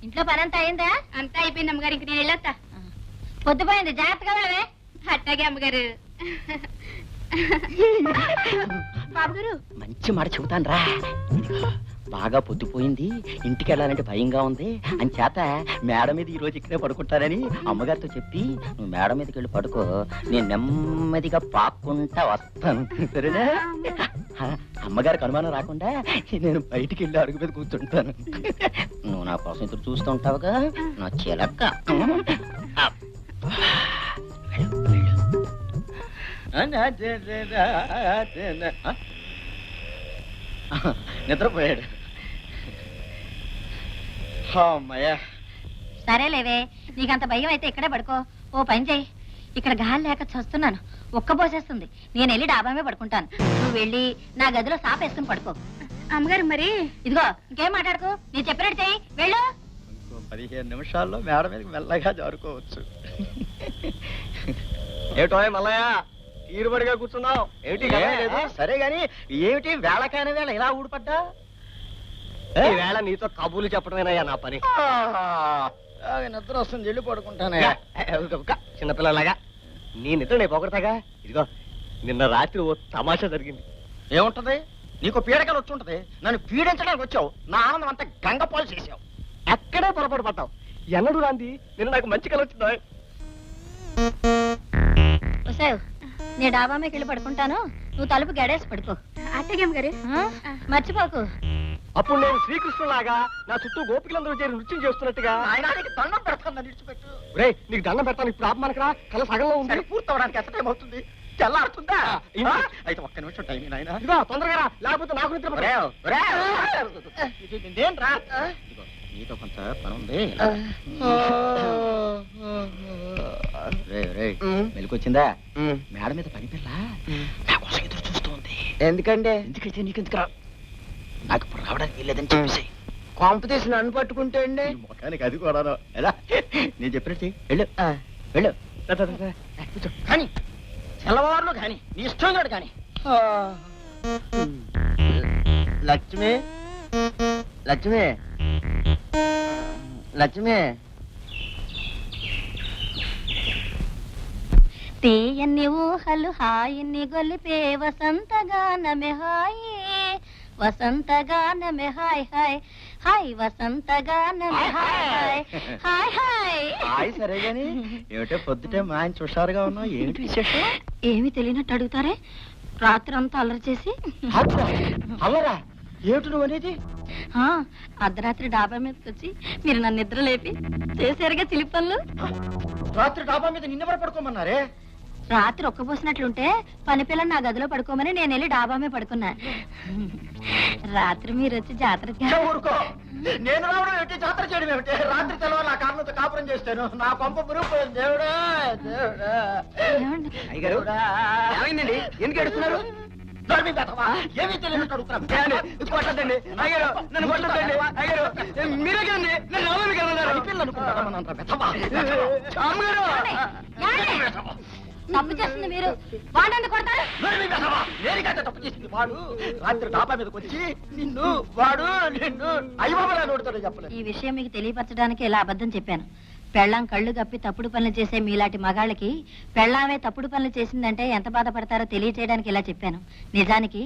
ఇంట్లో పని అంతా అయిందా? అంతా అయిపోయింది అమ్మగారు. ఇంక నేను వెళ్ళొస్తా. పొద్దుపోయింది, జాగ్రత్తగా వెళ్ళవే. అట్టాగే అమ్మగారు. బాబు గారు మంచి మాట చెబుతాను రా. బాగా పొద్దుపోయింది, ఇంటికి వెళ్ళాలంటే భయంగా ఉంది అని చేత మేడ మీద ఈ రోజు ఇక్కడే పడుకుంటానని అమ్మగారితో చెప్పి నువ్వు మేడ మీదకి వెళ్ళి పడుకో, నేను నెమ్మదిగా పాక్కుంటా వస్తాను, సరేనా? అమ్మగారికి అనుమానం రాకుండా నేను బయటికి వెళ్ళి అడుగు మీద కూర్చుంటాను. నువ్వు నా కోసం ఇద్దరు చూస్తూ ఉంటావుగా నా చిలక్క. నిద్రపోయాడు. సరేలేవే, నీకంత భయం అయితే ఇక్కడే పడుకో. ఓ పని చెయ్యి, ఇక్కడ గాలి లేక చస్తున్నాను, ఒక్కబోసేస్తుంది. నేను వెళ్ళి డాబామే పడుకుంటాను, నువ్వు వెళ్ళి నా గదిలో సాప వేసుకుని పడుకో. అమ్మగారు మరి ఇదిగో ఇంకేం మాట్లాడుకో, నేను చెప్పినట్టు చెయ్యి, వెళ్ళు. 15 నిమిషాల్లో మేడ మీదకి మెల్లగా జారుకోవచ్చు. ఏటో మల్లయ్య తీరుబడిగా కూర్చున్నావు ఏమిటి? సరే గాని ఏమిటి వేళకాని వేళ ఇలా ఊడిపడ్డా? వేళ నీతో కబుర్లు చెప్పడమేనయ్యా నా పని. నిద్ర వస్తుంది, వెళ్ళి పడుకుంటానే. చిన్నపిల్లలాగా నీ నిద్ర నేను పొగడతాగా. ఇదిగో నిన్న రాత్రి ఓ తమాషా జరిగింది. ఏముంటది? నీకు పీడకలు వచ్చి ఉంటది, నన్ను పీడించడానికి వచ్చావు, నా ఆనందం అంతా గంగపాలు చేసావు. అక్కడే పొరపాటు పడ్డావు. ఎన్నడూ రాంది నిన్న నాకు మంచి కల వచ్చిందా? నేను డాబా మీద వెళ్ళి పడుకుంటాను, నువ్వు తలుపు గడేసి పడుకో. అట్టగే అమ్మగారు. మర్చిపోకు. అప్పుడు నేను శ్రీకృష్ణులాగా నా చుట్టూ గోపికలందరూ చేరి నృత్యం చేస్తున్నట్టుగా దండం పెడతాను, నిడిచిపెట్టు. రే నీకు దండం పెడతాను, ఇప్పుడు ఆపమనకరా, కళ సగంలో ఉంది, పూర్తవడానికి ఎంత టైం అవుతుంది? తెల్లారుతుందా? అయితే ఒక్క నిమిషం టైం నాయన. ఇదిగో తొందరగా రా, లేకపోతే నాకు నిద్ర రా. నీతో కొంత పని ఉంది. మెలికొచ్చిందా? మేడ మీద పని పిల్ల నా కోసం ఎదురు చూస్తూ ఉంది. ఎందుకంటే ఎందుకైతే నీకెందుకు రా, నాకు ఇప్పుడు రావడానికి వీల్లేదని చెప్పేసి కొంప తీసి నన్ను పట్టుకుంటే అండి మొఖానికి అది కూడా ఎలా నేను చెప్పినట్టు వెళ్ళు వెళ్ళు. కానీ తెల్లవారులు కానీ నీ ఇష్టం కాదు కానీ. లక్ష్మి లక్ష్మి లక్ష్మి తీయన్ని ఊహలు హాయిని గొలిపే వసంతగానమే హాయి, వసంతగానమే హాయ్ హాయ్ హాయ్, వసంతగానమే హాయ్ హాయ్ హాయ్ హాయ్. సరే గాని ఏమిటో పొద్దుటే మా ఆయన హుషారుగా ఉన్నావు, ఏమిటి విశేషం? ఏమి తెలియనట్టు అడుగుతారే, రాత్రి అంతా అల్లరి చేసి. అల్లరా? ఏమిటి నువ్వు అనేది? అర్ధరాత్రి డాబా మీదకి వచ్చి మీరు నన్ను నిద్ర లేపి చేశారుగా చిలిపి పనులు. రాత్రి డాబా మీద నిన్నెవరు పడుకోమన్నారే? రాత్రి ఒక్కబోసినట్లుంటే పని పిల్లని నా గదిలో పడుకోమని నేను వెళ్ళి డాబా మీద పడుకున్నా. రాత్రి మీరు వచ్చి జాతర ఊరుకో, నేను రావడం ఏమిటి, జాతర చేయడం ఏమిటి? రాత్రి తెలవాలి ఆ కారణంతో కాపురం చేస్తాను, నా కొంప మురిగిపోయింది. దేవుడా దేవుడా. ఏమైందండి, ఎందుకు ఎడుతున్నారు? ఏమీ తెలియనట్టు అడుగుతున్నాను. కొట్టద్దండి అయ్యారు, నన్ను కొట్టద్దండి అయ్యారు, మీరే కదండి నన్ను రావాలి కదా. తప్పు చేస్తుంది మీరు, వాడండి కొడతారు. తప్పు చేసింది వాడు. రాత్రి డాబా మీదకి వచ్చి నిన్ను వాడు నిన్ను అయ్యబాబా నోడుతాడు చెప్పలేదు. ఈ విషయం మీకు తెలియపరచడానికి ఇలా అబద్ధం చెప్పాను. పెళ్ళాం కళ్ళు కప్పి తప్పుడు పనులు చేసే మీలాంటి మగాళ్ళకి పెళ్ళామే తప్పుడు పనులు చేసిందంటే ఎంత బాధపడతారో తెలియచేయడానికి ఇలా చెప్పాను. నిజానికి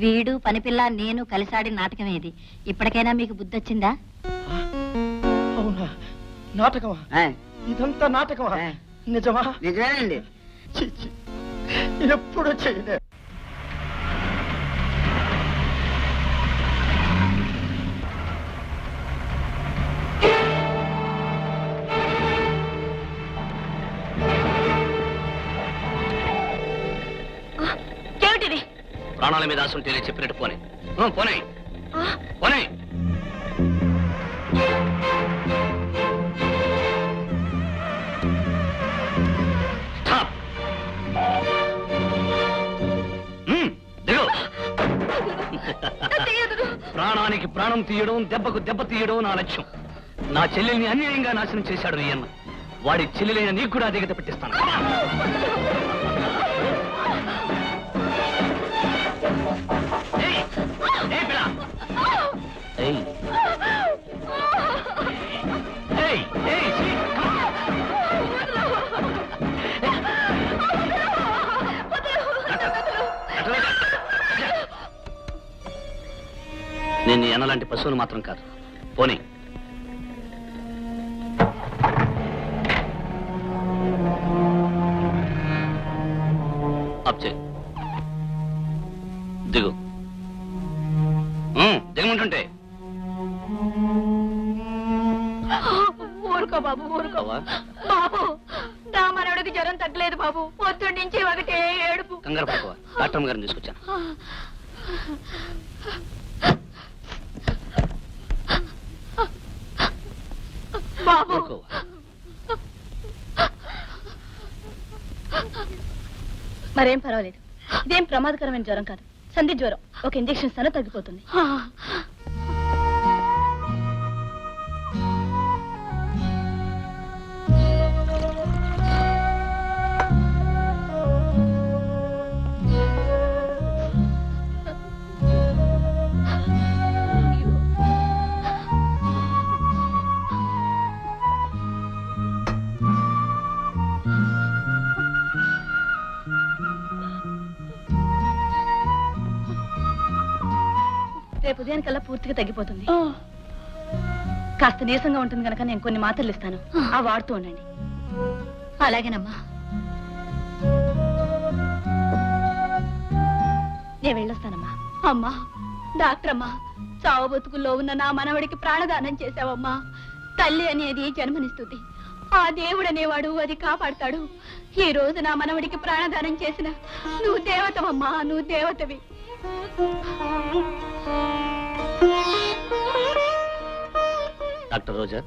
వీడు పనిపిల్ల నేను కలిసాడి నాటకమే ఇది. ఇప్పటికైనా మీకు బుద్ధి వచ్చిందా? అవునా? నాటకమా? ఇదంతా నాటకమా? నిజమా? నిజమేనండి. ఎప్పుడు చేయలే. ఏమిటిది? ప్రాణాల మీద ఆశ ఉంటే చెప్పినట్టు పోనీ పోనీ పోనీ. ప్రాణానికి ప్రాణం తీయడం, దెబ్బకు దెబ్బ తీయడం నా లక్ష్యం. నా చెల్లెల్ని అన్యాయంగా నాశనం చేశాడు ఈయన్న. వాడి చెల్లెలైన నీకు కూడా అధిగత పెట్టిస్తాను. ఏయ్, ఏయ్, శ్రీ, come on. నేను నీ అన్నలాంటి పశువులు మాత్రం కాదు. పోనీ అప్ చేయి. దిగు. దిగమంటుంటే ఊరుకో బాబు, ఊరుకో బావా, బాబు. నా మనవడికి జ్వరం తగ్గలేదు బాబు. పొద్దున్న నుంచి ఒకటే ఏడుపు. కంగారు పడుకోవా. డాక్టర్ గారిని తీసుకొచ్చాను. బాబు ఊరుకోవా. మరేం పర్వాలేదు. ఇదేం ప్రమాదకరమైన జ్వరం కాదు, సంధి జ్వరం. ఒక ఇంజెక్షన్ ఇస్తానో తగ్గిపోతుంది. రేపు ఉదయానికల్లా పూర్తిగా తగ్గిపోతుంది. కాస్త నీరసంగా ఉంటుంది కనుక నేను కొన్ని మాత్రలు ఇస్తాను, ఆ వాడుతూ ఉండండి. అలాగేనమ్మా. నేను వెళ్ళొస్తానమ్మా. అమ్మా డాక్టర్ అమ్మా, చావు బతుకుల్లో ఉన్న నా మనవడికి ప్రాణదానం చేశావమ్మా. తల్లి అనేది జన్మనిస్తుంది, ఆ దేవుడు అనేవాడు అది కాపాడతాడు. ఈ రోజు నా మనవడికి ప్రాణదానం చేసిన నువ్వు దేవతవమ్మా, నువ్వు దేవతవి. డాక్టర్ రోజా,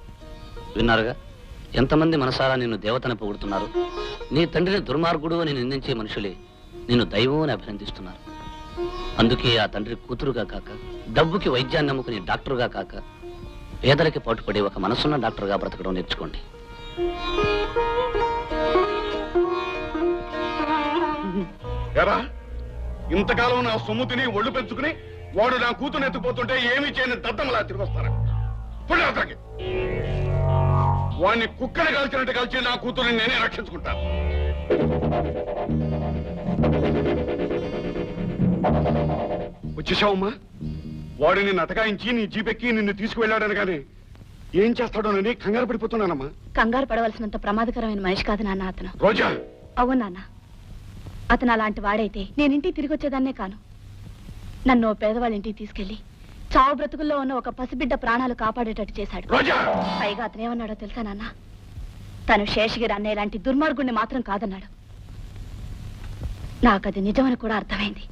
విన్నారుగా ఎంతమంది మనసారా నిన్ను దేవతని పొగుడుతున్నారు. నీ తండ్రిని దుర్మార్గుడు అని నిందించే మనుషులే నిన్ను దైవం అని అభినందిస్తున్నారు. అందుకే ఆ తండ్రి కూతురుగా కాక, డబ్బుకి వైద్యాన్ని నమ్ముకుని డాక్టరుగా కాక, పేదలకి పాటుపడే ఒక మనసున్న డాక్టర్గా బ్రతకడం నేర్చుకోండి. ఇంతకాలం నా సొమ్ము తిని ఒళ్ళు పెంచుకుని వాడు నా కూతురు ఎత్తుకుపోతుంటే ఏమీ చేయని దద్దమలా తిరిగి వస్తారా? అతనికి వాడిని కుక్కని కాల్చినట్టు కాల్చి నా కూతురుని నేనే రక్షించుకుంటాను. వచ్చేసావమ్మా? వాడిని నటకాయించి నీ జీపెక్కి నిన్ను తీసుకువెళ్ళాడని కానీ ఏం చేస్తాడోనని కంగారు పడిపోతున్నానమ్మా. కంగారు పడవలసినంత ప్రమాదకరమైన మనిషి కాదు నాన్న అతను. రోజా, అవును నాన్న, అతను అలాంటి వాడైతే నేను ఇంటికి తిరిగి వచ్చేదాన్నే కాను. నన్ను ఓ పేదవాళ్ళ ఇంటికి తీసుకెళ్లి చావు బ్రతుకుల్లో ఉన్న ఒక పసిబిడ్డ ప్రాణాలు కాపాడేటట్టు చేశాడు. పైగా అతను ఏమన్నాడో తెలుసా నాన్న? తను శేషగిరి అన్నయ్య లాంటి దుర్మార్గుణ్ణి మాత్రం కాదన్నాడు. నాకది నిజమని కూడా అర్థమైంది.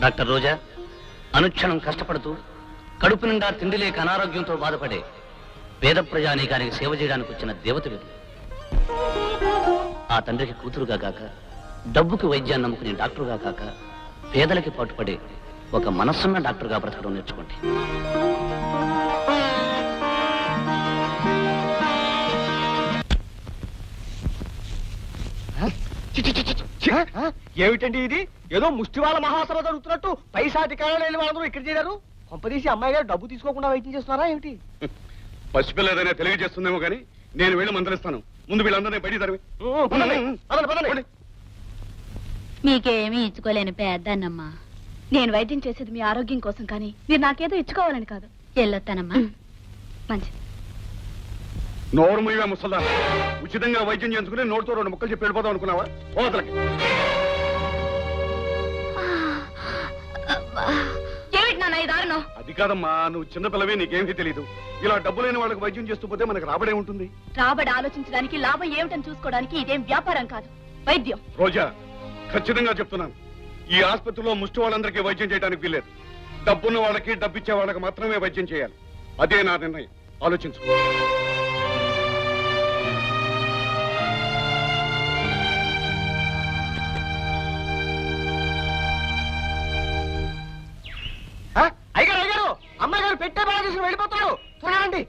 డాక్టర్ రోజా, అనుక్షణం కష్టపడుతూ కడుపు నిండా తిండి లేక అనారోగ్యంతో బాధపడే పేద ప్రజానీకానికి సేవ చేయడానికి వచ్చిన దేవత వీరు. ఆ తండ్రికి కూతురుగా కాక, డబ్బుకి వైద్యాన్ని నమ్ముకునే డాక్టరుగా కాక, పేదలకి పాటుపడే ఒక మనస్సున్న డాక్టర్గా బ్రతకడం నేర్చుకోండి. ఏమిటండి ఇది? ఏదో ముష్టివాళ్ళ మహాసభ జరుగుతున్నట్టు పైసాధికారులు వెళ్ళి వాళ్ళందరూ ఇక్కడ చేరారు. కొంపదీసి అమ్మాయి గారు డబ్బు తీసుకోకుండా వైద్యం చేస్తున్నారా ఏమిటి? పసిపిల్లదైనా తెలియజేస్తుందేమో కానీ నేను వెళ్ళి మందలిస్తాను. ముందు వీళ్ళందరినీ బయట తరివి. మీకేమీ ఇచ్చుకోలేని పెద్దన్నమ్మా. నేను వైద్యం చేసేది మీ ఆరోగ్యం కోసం, కానీ మీరు నాకేదో ఇచ్చుకోవాలని కాదు. వెళ్ళొస్తానమ్మా. మంచిది. నోరు ముయ్యవే ముసల్దా. ఉచితంగా వైద్యం చేయించుకుని నోటితో 2 ముక్కలు చెప్పి వెళ్ళిపోదాం అనుకున్నావా? పోతలకి ఏమిటి నాన్న ఈ దారుణం? అది కాదమ్మా, నువ్వు చిన్నపిల్లవే, నీకేమీ తెలియదు. ఇలా డబ్బు లేని వాళ్ళకి వైద్యం చేస్తూ పోతే మనకు రాబడే ఉంటుంది. రాబడి ఆలోచించడానికి, లాభం ఏమిటని చూసుకోవడానికి ఇదేం వ్యాపారం కాదు, వైద్యం. రోజా, ఖచ్చితంగా చెప్తున్నాను, ఈ ఆసుపత్రిలో ముష్టి వాళ్ళందరికీ వైద్యం చేయడానికి వీల్లేదు. డబ్బున్న వాళ్ళకి, డబ్బిచ్చే వాళ్ళకి మాత్రమే వైద్యం చేయాలి. అదే నా నిర్ణయం. ఆలోచించు. అయ్యగారు, అమ్మాయి గారు పెట్టే బాగా తీసుకుని వెళ్ళిపోతాడు. చూడండి.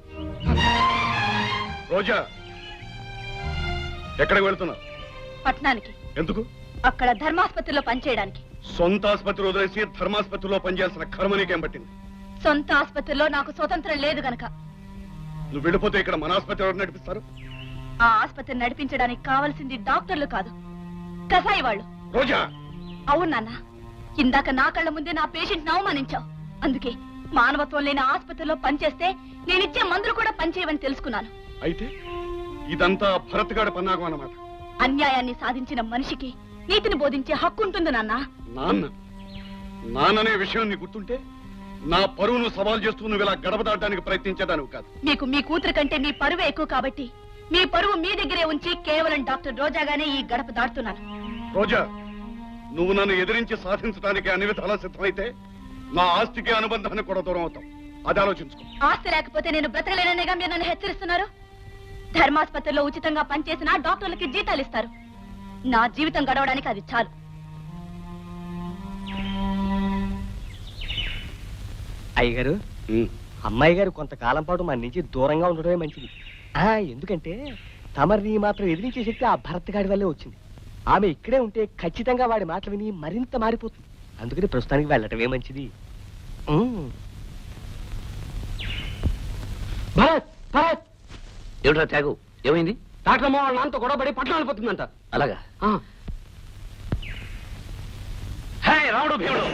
రోజా, ఎక్కడికి వెళ్తున్నావు? పట్టణానికి. ఎందుకు? అక్కడ ధర్మాసుపత్రిలో పనిచేయడానికి. సొంత ఆసుపత్రి వదిలేసి ధర్మాసుపత్రిలో పనిచేయాల్సిన కర్మ నీకేం పట్టింది? సొంత ఆసుపత్రిలో నాకు స్వతంత్రం లేదు గనక. నువ్వు వెళ్ళిపోతే ఇక్కడ మన ఆసుపత్రి ఎవరు నడిపిస్తారు? ఆ ఆసుపత్రి నడిపించడానికి కావాల్సింది డాక్టర్లు కాదు, కసాయి వాళ్ళు. రోజా, అవును నాన్న, ఇందాక నా కళ్ళ ముందే నా పేషెంట్ అవమానించావు. అందుకే మానవత్వం లేని ఆసుపత్రిలో పనిచేస్తే నేనిచ్చే మందులు కూడా పనిచేయవని తెలుసుకున్నాను. అయితే ఇదంతా భరత్ గాడి పన్నాగం అన్నమాట. అన్యాయాన్ని సాధించిన మనిషికి నీతిని బోధించే హక్కు ఉంటుంది నాన్న. నాన్ననే విషయం నీ గుర్తుంటే నా పరువును సవాల్ చేస్తూ నువ్వు ఇలా గడప దాటడానికి ప్రయత్నించేదానివి కాదు. మీకు మీ కూతురు కంటే మీ పరువే ఎక్కువ కాబట్టి మీ పరువు మీ దగ్గరే ఉంచి కేవలం డాక్టర్ రోజాగానే ఈ గడప దాటుతున్నాను. రోజా, నువ్వు నన్ను ఎదిరించి సాధించడానికి అన్ని విధాలా సిద్ధమైతే నా ఆస్తికి అనుబంధానికి కూడా దూరం అవుతాం. అది ఆలోచించుకో. ఆస్తి లేకపోతే నేను బ్రతకలేననేగా మీరు నన్ను హెచ్చరిస్తున్నారు. ధర్మాసుపత్రిలో ఉచితంగా పనిచేసిన డాక్టర్లకి జీతాలు ఇస్తారు. నా జీవితం గడవడానికి అది చాలు. అయ్యగారు, అమ్మాయి గారు కొంతకాలం పాటు మన నుంచి దూరంగా ఉండడమే మంచిది. ఎందుకంటే తమరిని మాత్రం ఎదిరించే శక్తి ఆ భరత్ గాడి వల్లే వచ్చింది. ఆమె ఇక్కడే ఉంటే ఖచ్చితంగా వాడి మాటలు విని మరింత మారిపోతుంది. అందుకని ప్రస్తుతానికి వెళ్ళటమే మంచిది. భరత్, భరత్, ఏమిట్రా త్యాగు, ఏమైంది? డాక్టర్ అమ్మ వాళ్ళ నాన్నతో గొడవపడి పట్టణం వెళ్ళిపోతుందంట. అలాగా? హే రాముడు భీముడు,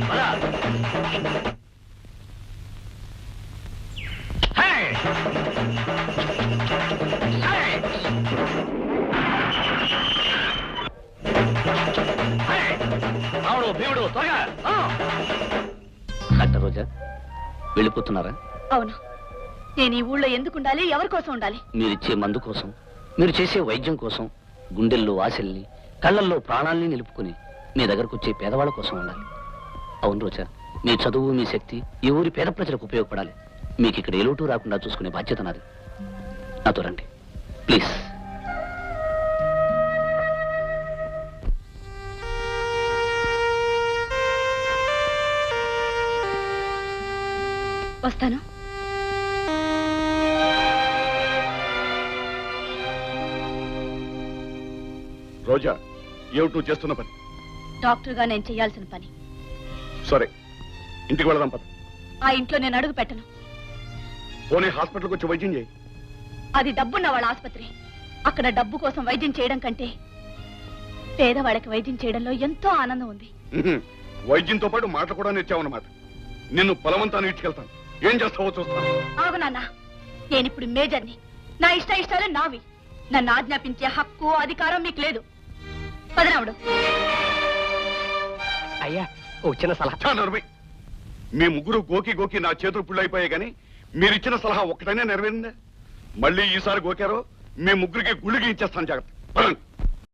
పద. హే! హే! హే! రాముడు భీముడు త్వరగా. డాక్టర్ రోజా, వెళ్ళిపోతున్నారా? అవును, నేను ఈ ఊళ్ళో ఎందుకు ఉండాలి, ఎవరి కోసం ఉండాలి? మీరిచ్చే మందు కోసం, మీరు చేసే వైద్యం కోసం, గుండెల్లో ఆశల్ని, కళ్ళల్లో ప్రాణాల్ని నిలుపుకుని మీ దగ్గరకు వచ్చే పేదవాళ్ళ కోసం ఉండాలి. అవును రోజా, మీ చదువు, మీ శక్తి ఈ ఊరి పేద ప్రజలకు ఉపయోగపడాలి. మీకు ఇక్కడ ఏ లోటు రాకుండా చూసుకునే బాధ్యత నాది. నాతో రండి ప్లీజ్. వస్తాను. రోజా, ఏమిటి నువ్వు చేస్తున్న పని? డాక్టర్ గా నేను చేయాల్సిన పని. సరే, ఇంటికి వెళదాం పద. ఆ ఇంట్లో నేను అడుగు పెట్టను. పోనీ హాస్పిటల్కి వచ్చి వైద్యం చేయి. అది డబ్బున్న వాళ్ళ ఆసుపత్రి. అక్కడ డబ్బు కోసం వైద్యం చేయడం కంటే పేదవాళ్ళకి వైద్యం చేయడంలో ఎంతో ఆనందం ఉంది. వైద్యంతో పాటు మాట కూడా నేర్చావన్నమాట. నిన్ను బలవంతాన్ని ఇచ్చుకెళ్తాను. ఏం చేస్తావో చూస్తాను. ఆగు నాన్న, నేనిప్పుడు మేజర్ని. నా ఇష్టాలు నావి. నన్ను ఆజ్ఞాపించే హక్కు, అధికారం మీకు లేదు. పదరాముడు. అయ్యా, ఓ చిన్న సలహా. మీ ముగ్గురు గోకి గోకి నా చేతులు పుళ్ళైపోయాయి కానీ మీరిచ్చిన సలహా ఒక్కటైనా నెరవేరిందా? మళ్ళీ ఈసారి గోకారో మీ ముగ్గురికి గుళ్ళకి ఇచ్చేస్తాను. జాగ్రత్త.